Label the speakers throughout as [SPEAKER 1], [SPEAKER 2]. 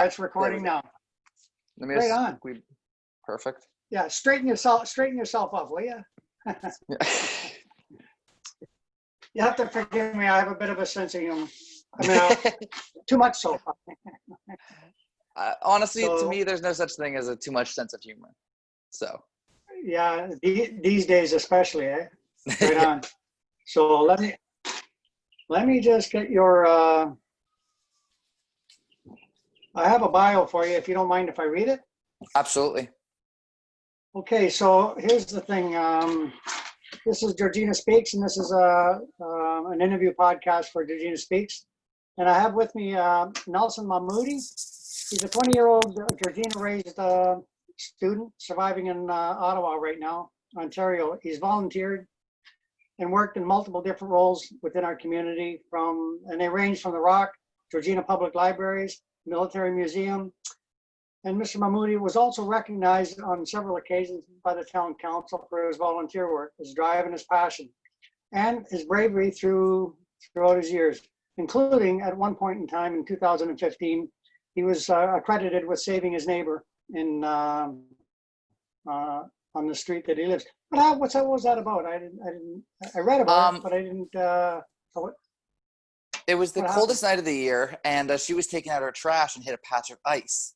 [SPEAKER 1] it's recording now.
[SPEAKER 2] Let me
[SPEAKER 1] Right
[SPEAKER 2] just
[SPEAKER 1] on.
[SPEAKER 2] Perfect.
[SPEAKER 1] Yeah, straighten yourself up, will you? You have to forgive me. I have a bit of a sense of humor. I mean, too much so far.
[SPEAKER 2] Honestly, to
[SPEAKER 1] So,
[SPEAKER 2] me, there's no such thing as a too much sense of humor. So.
[SPEAKER 1] yeah, these days especially, eh? Right
[SPEAKER 2] Yeah.
[SPEAKER 1] on. So let me just get your. I have a bio for you. If you don't mind, if I read it.
[SPEAKER 2] Absolutely.
[SPEAKER 1] Okay, so here's the thing. This is Georgina Speaks, and this is an interview podcast for Georgina Speaks. And I have with me Nelson Mahmoudi. He's a 20-year-old Georgina raised student surviving in Ottawa right now, Ontario. He's volunteered and worked in multiple different roles within our community, and they range from the Rock, Georgina Public Libraries, Military Museum. And Mr. Mahmoudi was also recognized on several occasions by the town council for his volunteer work, his drive and his passion, and his bravery throughout his years, including at one point in time in 2015, he was accredited with saving his neighbor on the street that he lives. But what was that about? I read about it, but I didn't.
[SPEAKER 2] It was the
[SPEAKER 1] what
[SPEAKER 2] coldest
[SPEAKER 1] happened?
[SPEAKER 2] night of the year, and she was taking out her trash and hit a patch of ice.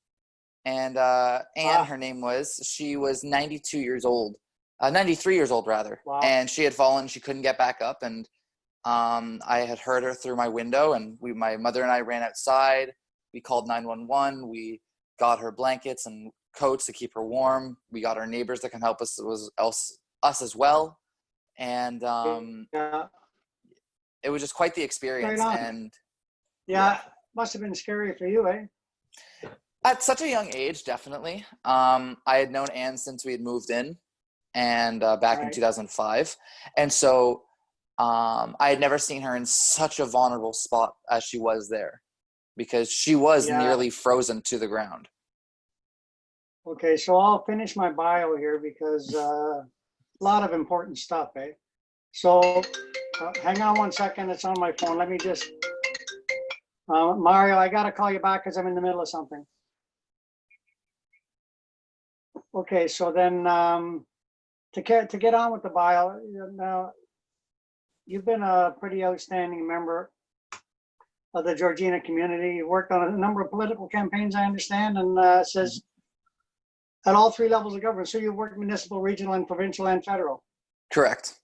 [SPEAKER 2] And Anne, her name was, she was 92 years old, 93 years old rather.
[SPEAKER 1] Wow.
[SPEAKER 2] And she had fallen, she couldn't get back up. And I had heard her through my window, and my mother and I ran outside. We called 911. We got her blankets and coats to keep her warm. We got our neighbors to come help us as well. And
[SPEAKER 1] Yeah.
[SPEAKER 2] it was just quite the experience.
[SPEAKER 1] Right on.
[SPEAKER 2] And
[SPEAKER 1] yeah, must have been scary for you, eh?
[SPEAKER 2] At such a young age, definitely. I had known Anne since we had moved in, and back in 2005. And so I had never seen her in such a vulnerable spot as she was there, because she was nearly frozen to the ground.
[SPEAKER 1] Okay, so I'll finish my bio here because a lot of important stuff, eh? So hang on one second. It's on my phone. Let me just, Mario, I got to call you back because I'm in the middle of something. Okay, so then to get on with the bio, now you've been a pretty outstanding member of the Georgina community. You worked on a number of political campaigns, I understand, and says at all three levels of government. So you worked municipal, regional, and provincial, and federal.
[SPEAKER 2] Correct.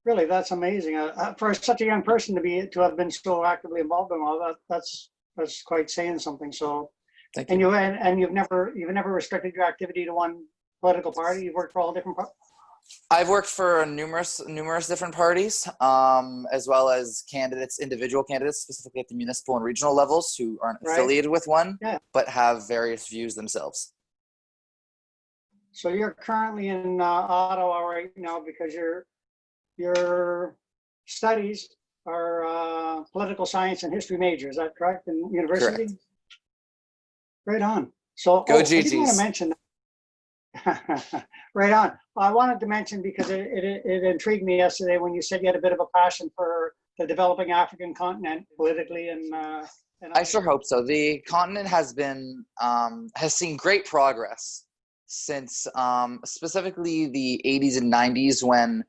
[SPEAKER 1] Really, that's amazing. For such a young person to have been so actively involved in all that, that's quite saying something. So.
[SPEAKER 2] Thank you.
[SPEAKER 1] And you've never restricted your activity to one political party. You've worked for all different parties.
[SPEAKER 2] I've worked for numerous different parties, as well as individual candidates, specifically at the municipal and regional levels, who aren't affiliated with one, but have various views themselves.
[SPEAKER 1] So you're currently in Ottawa right now because your studies are political science and history major. Is that correct? In university.
[SPEAKER 2] Correct.
[SPEAKER 1] Right on. So
[SPEAKER 2] Go
[SPEAKER 1] I did want to
[SPEAKER 2] GGs.
[SPEAKER 1] mention that. Right on. I wanted to mention because it intrigued me yesterday when you said you had a bit of a passion for the developing African continent politically, and
[SPEAKER 2] I sure hope so. The continent has seen great progress since specifically the 80s and 90s, when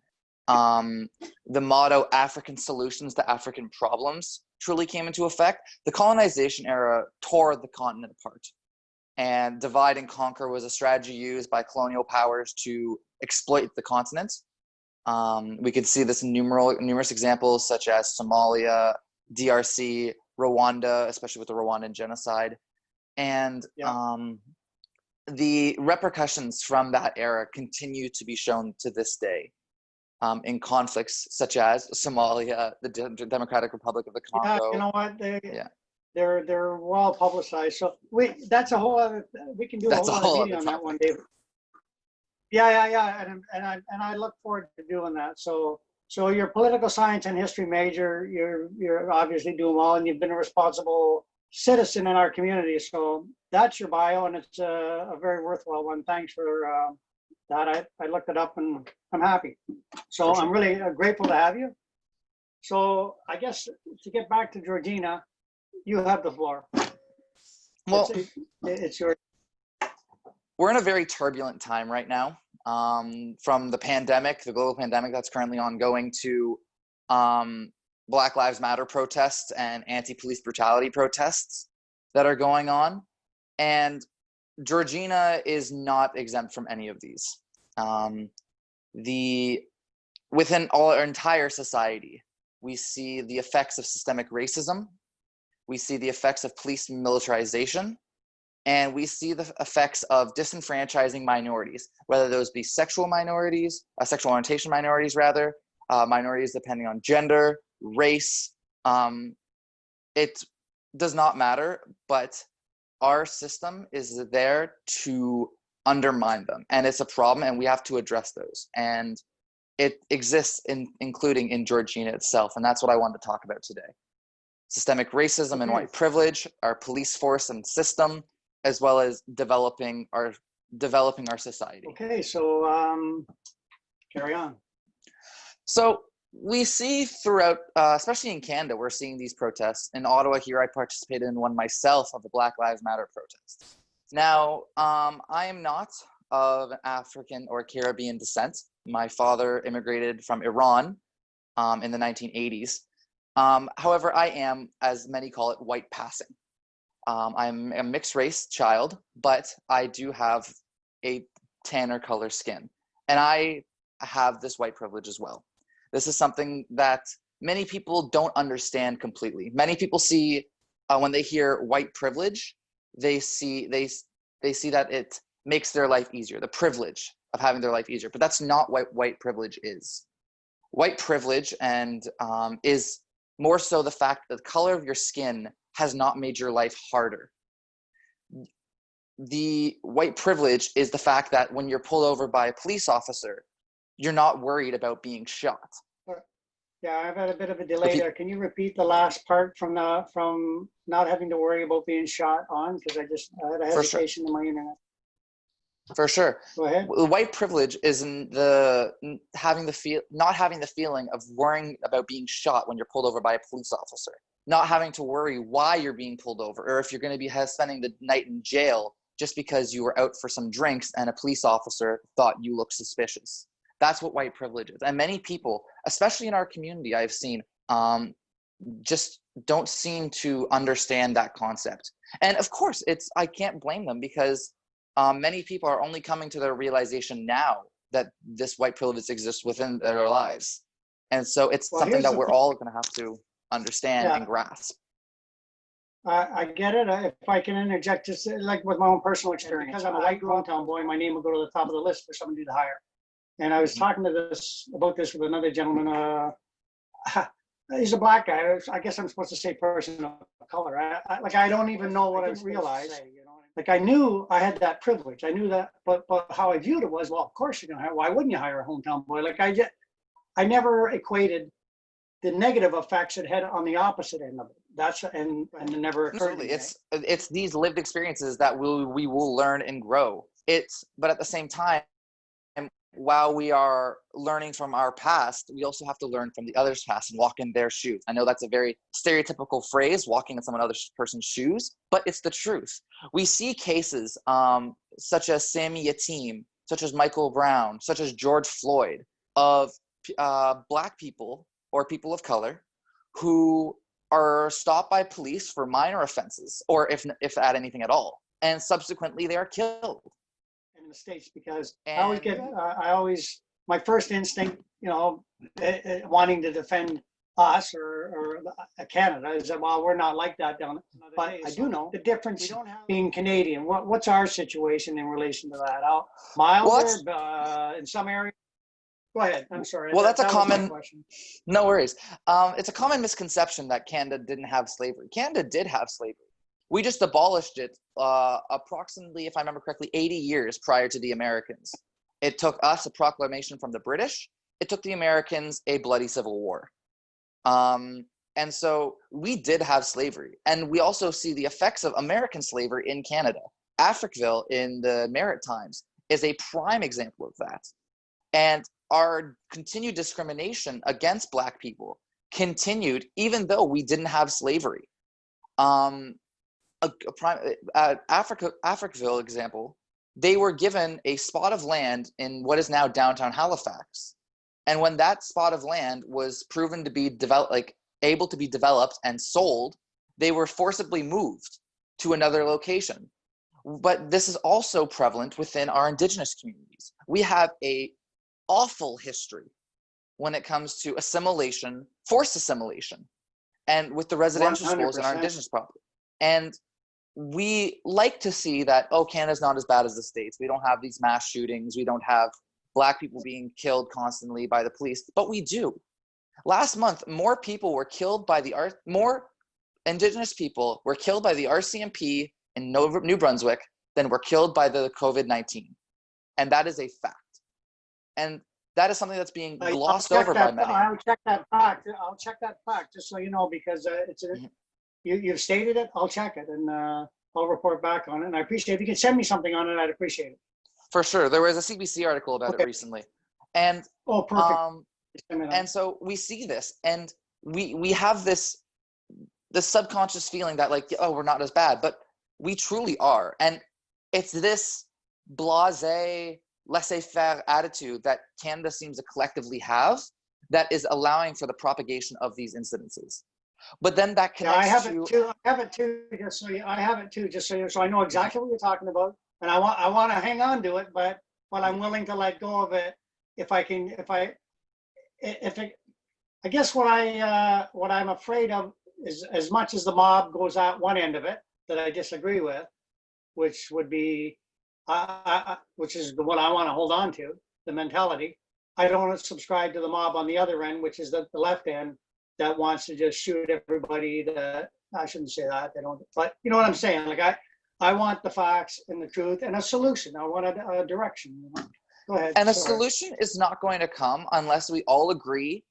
[SPEAKER 2] the motto "African solutions to African problems" truly came into effect. The colonization era tore the continent apart, and divide and conquer was a strategy used by colonial powers to exploit the continent. We could see this in numerous examples, such as Somalia, DRC, Rwanda, especially with the Rwandan genocide. And the repercussions from that era continue to be shown to this day. In conflicts such as Somalia, the Democratic Republic of the Congo.
[SPEAKER 1] Yeah, you know what? They're well publicized. So that's a whole other. We can do a whole other video on that one day. Yeah, and I look forward to doing that. So you're political science and history major. You're obviously doing well, and you've been a responsible citizen in our community. So that's your bio, and it's a very worthwhile one. Thanks for that. I looked it up, and I'm happy. So I'm really grateful to have you. So I guess to get back to Georgina, you have the floor.
[SPEAKER 2] Well,
[SPEAKER 1] It's your.
[SPEAKER 2] we're in a very turbulent time right now. From the pandemic, the global pandemic that's currently ongoing, to Black Lives Matter protests and anti-police brutality protests that are going on. And Georgina is not exempt from any of these. Within our entire society, we see the effects of systemic racism. We see the effects of police militarization. And we see the effects of disenfranchising minorities, whether those be sexual minorities, sexual orientation minorities rather, minorities depending on gender, race. It does not matter, but our system is there to undermine them. And it's a problem, and we have to address those. And it exists including in Georgina itself. And that's what I wanted to talk about today. Systemic racism and white privilege, our police force and system, as well as developing our society.
[SPEAKER 1] Okay, so carry on.
[SPEAKER 2] So we see throughout, especially in Canada, we're seeing these protests. In Ottawa here, I participated in one myself of the Black Lives Matter protest. Now, I am not of African or Caribbean descent. My father immigrated from Iran in the 1980s. However, I am, as many call it, white passing. I'm a mixed race child, but I do have a tanner color skin. And I have this white privilege as well. This is something that many people don't understand completely. Many people see, when they hear white privilege, they see that it makes their life easier, the privilege of having their life easier. But that's not what white privilege is. White privilege is more so the fact that the color of your skin has not made your life harder. The white privilege is the fact that when you're pulled over by a police officer, you're not worried about being shot.
[SPEAKER 1] Yeah, I've had a bit of a delay there. Can you repeat the last part from not having to worry about being shot on? Because I had a hesitation in my internet.
[SPEAKER 2] For sure.
[SPEAKER 1] Go ahead.
[SPEAKER 2] White privilege is not having the feeling of worrying about being shot when you're pulled over by a police officer. Not having to worry why you're being pulled over, or if you're going to be spending the night in jail just because you were out for some drinks and a police officer thought you looked suspicious. That's what white privilege is. And many people, especially in our community, I've seen, just don't seem to understand that concept. And of course, I can't blame them, because many people are only coming to their realization now that this white privilege exists within their lives. And so it's something that we're all going to have to understand and grasp.
[SPEAKER 1] I get it. If I can interject, just like with my own personal experience, because I'm a white hometown boy, my name will go to the top of the list for somebody to hire. And I was talking about this with another gentleman. He's a black guy. I guess I'm supposed to say person of color. I don't even know what I realized. Like, I knew I had that privilege. I knew that, but how I viewed it was, well, of course you're gonna hire. Why wouldn't you hire a hometown boy? Like, I never equated the negative effects it had on the opposite end of it. And it never occurred to me.
[SPEAKER 2] It's these lived experiences that we will learn and grow. But at the same time, while we are learning from our past, we also have to learn from the other's past and walk in their shoes. I know that's a very stereotypical phrase, walking in someone other person's shoes, but it's the truth. We see cases such as Sammy Yatim, such as Michael Brown, such as George Floyd, of Black people or people of color who are stopped by police for minor offenses, or if at anything at all, and subsequently they are killed.
[SPEAKER 1] In the States, because I always my first instinct, wanting to defend us or Canada, is that, well, we're not like that down there. But I do know the difference being Canadian. What's our situation in relation to that? Milder in some areas. Go ahead. I'm sorry.
[SPEAKER 2] Well, that's a common question. No worries. It's a common misconception that Canada didn't have slavery. Canada did have slavery. We just abolished it approximately, if I remember correctly, 80 years prior to the Americans. It took us a proclamation from the British. It took the Americans a bloody civil war. And so we did have slavery. And we also see the effects of American slavery in Canada. Africville in the Maritimes is a prime example of that. And our continued discrimination against Black people continued even though we didn't have slavery. a prime Africville example, they were given a spot of land in what is now downtown Halifax. And when that spot of land was proven to be able to be developed and sold, they were forcibly moved to another location. But this is also prevalent within our Indigenous communities. We have a awful history when it comes to assimilation, forced assimilation, and with the residential
[SPEAKER 1] 100%.
[SPEAKER 2] schools in our Indigenous property. And we like to see that, oh, Canada's not as bad as the States. We don't have these mass shootings. We don't have Black people being killed constantly by the police, but we do. Last month, more Indigenous people were killed by the RCMP in New Brunswick than were killed by the COVID-19. And that is a fact. And that is something that's being glossed over by many.
[SPEAKER 1] I'll check that fact. Just so you know, because you've stated it. I'll check it, and I'll report back on it. And I appreciate it. If you can send me something on it, I'd appreciate it.
[SPEAKER 2] For sure. There was a CBC article about it recently. And
[SPEAKER 1] perfect.
[SPEAKER 2] And so we see this, and we have this subconscious feeling that, like, oh, we're not as bad, but we truly are. And it's this blasé, laissez-faire attitude that Canada seems to collectively have that is allowing for the propagation of these incidences. But then that connects
[SPEAKER 1] I have it too, just so I know exactly what you're talking about. And I want to hang on to it, but I'm willing to let go of it I guess what I'm afraid of is, as much as the mob goes at one end of it that I disagree with, which would be, which is the one I want to hold on to, the mentality. I don't want to subscribe to the mob on the other end, which is the left end that wants to just shoot everybody. I shouldn't say that, they don't, but you know what I'm saying? Like I want the facts and the truth and a solution. I want a direction. You know? Go ahead.
[SPEAKER 2] And a solution is not going to come unless we all agree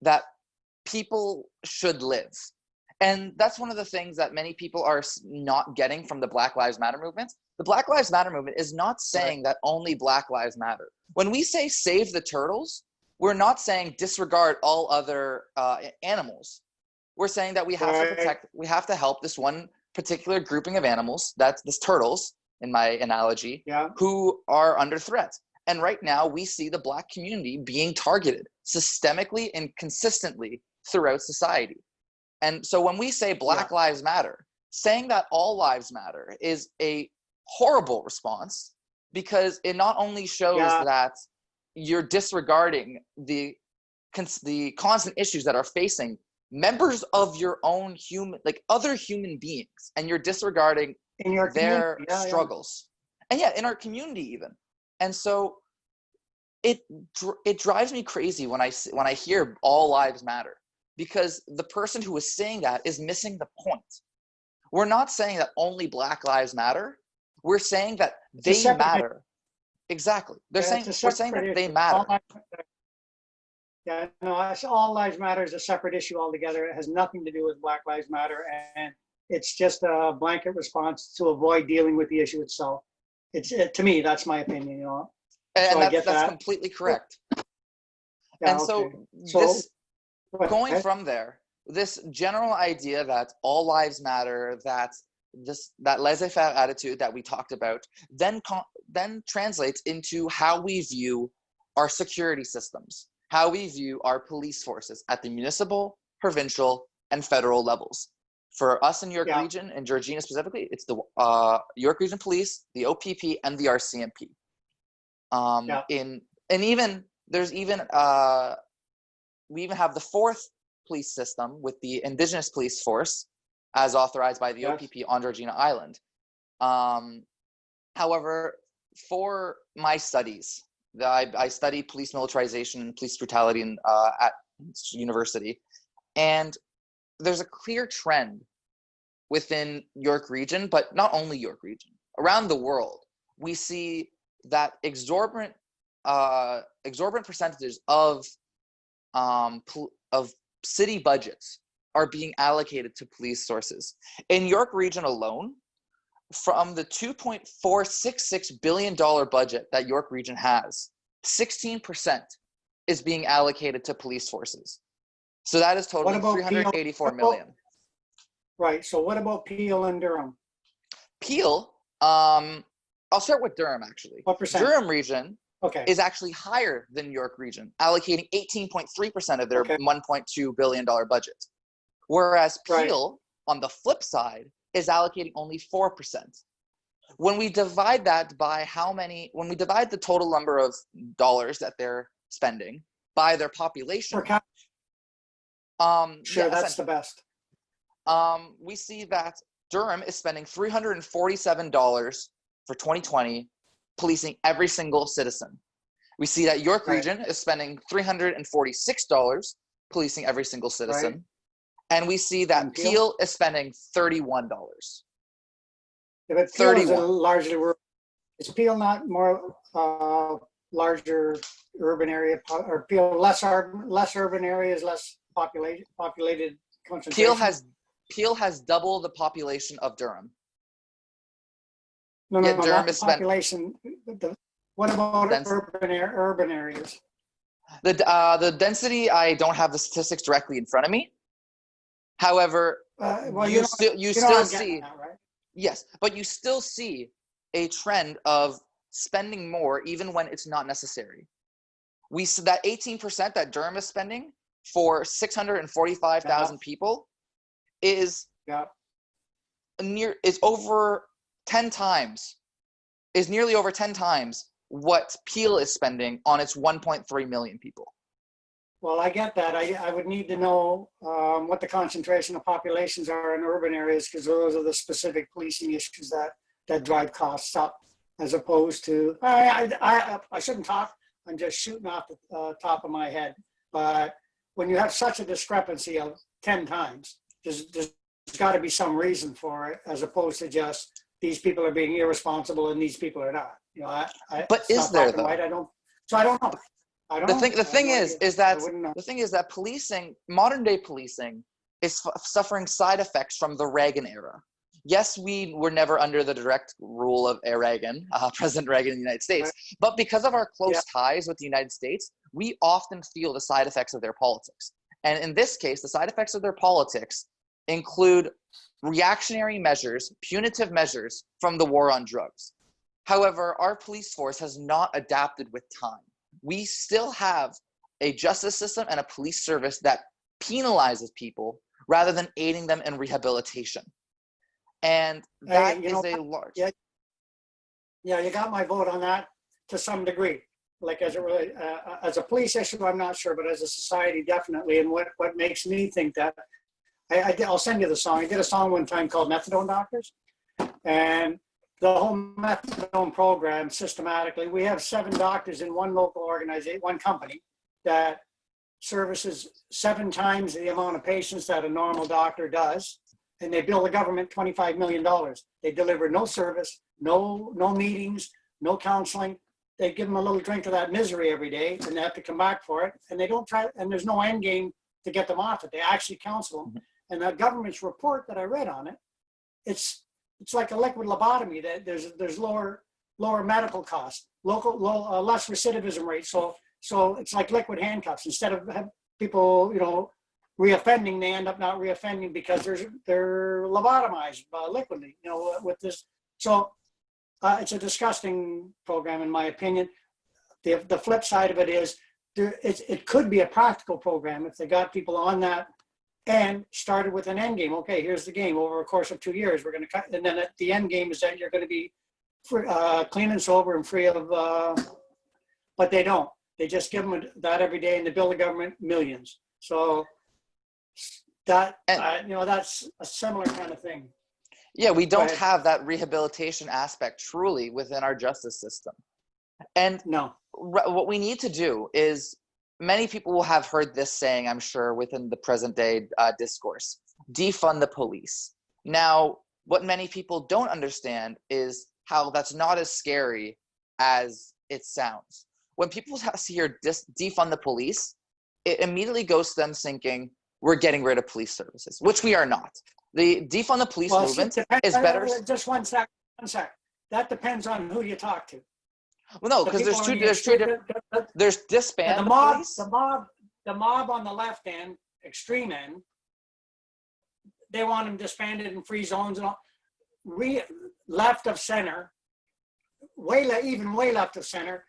[SPEAKER 2] that people should live. And that's one of the things that many people are not getting from the Black Lives Matter movement. The Black Lives Matter movement is not saying that only Black lives matter. When we say save the turtles, we're not saying disregard all other animals. We're saying that we have to protect, we have to help this one particular grouping of animals, that's the turtles, in my analogy, who are under threat. And right now we see the Black community being targeted systemically and consistently throughout society. And so when we say Black Lives Matter, saying that all lives matter is a horrible response, because it not only shows that you're disregarding the constant issues that are facing members of your own other human beings, and you're disregarding their struggles. And in our community even. And so it drives me crazy when I hear all lives matter, because the person who is saying that is missing the point. We're not saying that only Black lives matter. We're saying that they matter. Exactly. We're saying that they matter.
[SPEAKER 1] All lives matter is a separate issue altogether. It has nothing to do with Black Lives Matter, and it's just a blanket response to avoid dealing with the issue itself. To me, that's my opinion. You know,
[SPEAKER 2] and that's completely correct. Going from there, this general idea that all lives matter, that laissez-faire attitude that we talked about, then translates into how we view our security systems, how we view our police forces at the municipal, provincial, and federal levels. For us in York Region, and Georgina specifically, it's the York Region Police, the OPP, and the RCMP. We even have the fourth police system with the Indigenous police force, as authorized by the OPP on Georgina Island. However, for my studies, I studied police militarization and police brutality at university, and there's a clear trend within York Region, but not only York Region, around the world. We see that exorbitant percentages of city budgets are being allocated to police sources. In York Region alone, from the $2.466 billion budget that York Region has, 16% is being allocated to police forces. So that is totaling $384 million.
[SPEAKER 1] Right. So what about Peel and Durham?
[SPEAKER 2] Peel, I'll start with Durham actually.
[SPEAKER 1] What percent?
[SPEAKER 2] Durham region
[SPEAKER 1] Okay.
[SPEAKER 2] is actually higher than York region, allocating 18.3% of their
[SPEAKER 1] Okay.
[SPEAKER 2] $1.2 billion budget. Whereas
[SPEAKER 1] Right.
[SPEAKER 2] Peel, on the flip side, is allocating only 4%. When we divide that by when we divide the total number of dollars that they're spending by their population,
[SPEAKER 1] Sure,
[SPEAKER 2] yeah,
[SPEAKER 1] that's the best.
[SPEAKER 2] we see that Durham is spending $347 for 2020, policing every single citizen. We see that York
[SPEAKER 1] Right.
[SPEAKER 2] region is spending $346 policing every single citizen.
[SPEAKER 1] Right.
[SPEAKER 2] And we see that
[SPEAKER 1] And
[SPEAKER 2] Peel is spending $31.
[SPEAKER 1] Yeah, but Peel is largely rural. Is Peel not more larger urban area, or Peel less urban areas, less populated concentration?
[SPEAKER 2] Peel has double the population of Durham.
[SPEAKER 1] No,
[SPEAKER 2] Durham
[SPEAKER 1] not the
[SPEAKER 2] is spent.
[SPEAKER 1] population. What about urban areas?
[SPEAKER 2] The density, I don't have the statistics directly in front of me. However, you still see
[SPEAKER 1] that, right?
[SPEAKER 2] Yes, but you still see a trend of spending more even when it's not necessary. We see that 18% that Durham is spending for 645,000 people is over 10 times, is nearly over 10 times what Peel is spending on its 1.3 million people.
[SPEAKER 1] Well, I get that. I would need to know what the concentration of populations are in urban areas, because those are the specific policing issues that drive costs up, as opposed to, I shouldn't talk, I'm just shooting off the top of my head. But when you have such a discrepancy of 10 times, there's got to be some reason for it, as opposed to just these people are being irresponsible and these people are not. You know,
[SPEAKER 2] but is there though?
[SPEAKER 1] Right? I don't know.
[SPEAKER 2] The thing is that policing, modern day policing, is suffering side effects from the Reagan era. Yes, we were never under the direct rule of Reagan, President Reagan in the United States, but because of our close ties with the United States, we often feel the side effects of their politics. And in this case, the side effects of their politics include reactionary measures, punitive measures from the war on drugs. However, our police force has not adapted with time. We still have a justice system and a police service that penalizes people rather than aiding them in rehabilitation. And that is a large...
[SPEAKER 1] Yeah, you got my vote on that to some degree. Like as a police issue, I'm not sure, but as a society, definitely. And what makes me think that, I'll send you the song. I did a song one time called Methadone Doctors. And the whole methadone program, systematically, we have 7 doctors in one local organization, one company, that services 7 times the amount of patients that a normal doctor does. And they bill the government $25 million. They deliver no service, no meetings, no counseling. They give them a little drink of that misery every day, and they have to come back for it. And they don't try, and there's no end game to get them off it. They actually counsel them. And the government's report that I read on it, it's like a liquid lobotomy. That there's lower medical costs, less recidivism rate. So it's like liquid handcuffs. Instead of people, reoffending, they end up not reoffending because they're lobotomized liquidly, with this. So it's a disgusting program, in my opinion. The flip side of it is it could be a practical program if they got people on that and started with an end game. Okay, here's the game. Over a course of 2 years, we're going to cut. And then at the end game is that you're going to be free, clean and sober and free of, but they don't. They just give them that every day, and they bill the government millions. So that's a similar kind of thing.
[SPEAKER 2] Yeah, we don't have that rehabilitation aspect truly within our justice system. And
[SPEAKER 1] no,
[SPEAKER 2] what we need to do is, many people will have heard this saying, I'm sure, within the present day discourse: defund the police. Now, what many people don't understand is how that's not as scary as it sounds. When people hear defund the police, it immediately goes to them thinking, we're getting rid of police services, which we are not. The defund the police movement is better.
[SPEAKER 1] Just one sec. That depends on who you talk to.
[SPEAKER 2] Well, no, because there's two different. There's disband
[SPEAKER 1] the mob on the left end, extreme end. They want them disbanded in free zones and all. left of center, even way left of center,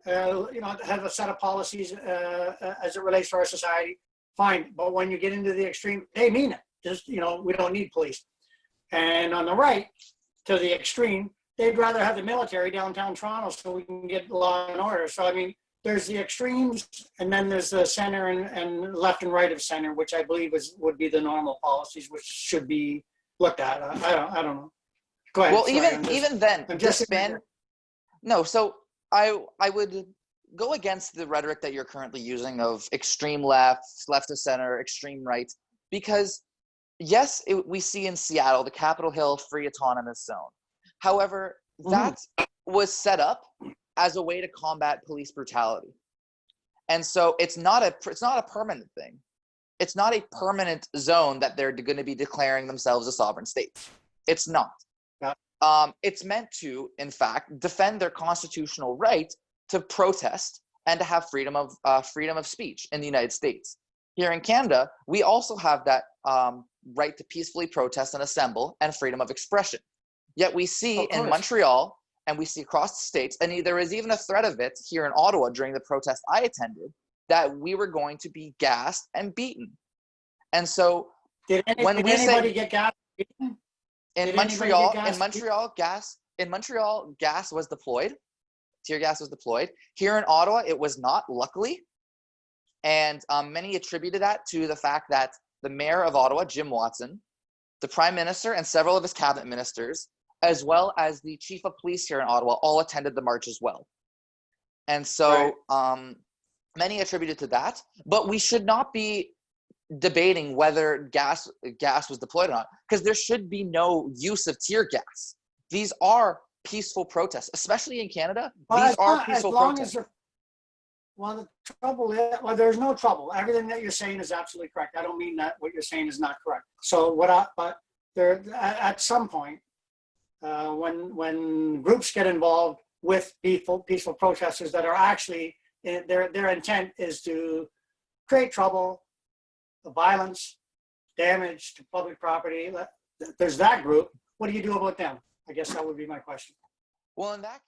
[SPEAKER 1] have a set of policies as it relates to our society, fine. But when you get into the extreme, they mean it. Just, we don't need police. And on the right, to the extreme, they'd rather have the military downtown Toronto so we can get law and order. So, I mean, there's the extremes, and then there's the center and left and right of center, which I believe would be the normal policies, which should be looked at. I don't know. Go ahead.
[SPEAKER 2] Well,
[SPEAKER 1] Sorry,
[SPEAKER 2] even then,
[SPEAKER 1] I'm just
[SPEAKER 2] no. So I would go against the rhetoric that you're currently using of extreme left, left of center, extreme right, because yes, we see in Seattle the Capitol Hill Free Autonomous Zone. However, that was set up as a way to combat police brutality, and so it's not a permanent thing. It's not a permanent zone that they're going to be declaring themselves a sovereign state. It's not. It's meant to, in fact, defend their constitutional right to protest and to have freedom of speech in the United States. Here in Canada, we also have that right to peacefully protest and assemble and freedom of expression. Yet we see in Montreal and we see across the states, and there is even a threat of it here in Ottawa during the protest I attended, that we were going to be gassed and beaten. And so
[SPEAKER 1] did anybody get gassed?
[SPEAKER 2] In Montreal, gas was deployed. Tear gas was deployed. Here in Ottawa, it was not, luckily. And many attributed that to the fact that the mayor of Ottawa, Jim Watson, the prime minister, and several of his cabinet ministers, as well as the chief of police here in Ottawa, all attended the march as well. And so many attributed to that. But we should not be debating whether gas was deployed or not, because there should be no use of tear gas. These are peaceful protests, especially in Canada. These are peaceful protests.
[SPEAKER 1] The trouble is, there's no trouble. Everything that you're saying is absolutely correct. I don't mean that what you're saying is not correct. So but there, at some point, when groups get involved with peaceful protesters that are actually, their intent is to create trouble, violence, damage to public property, there's that group. What do you do about them? I guess that would be my question.
[SPEAKER 2] Well, in that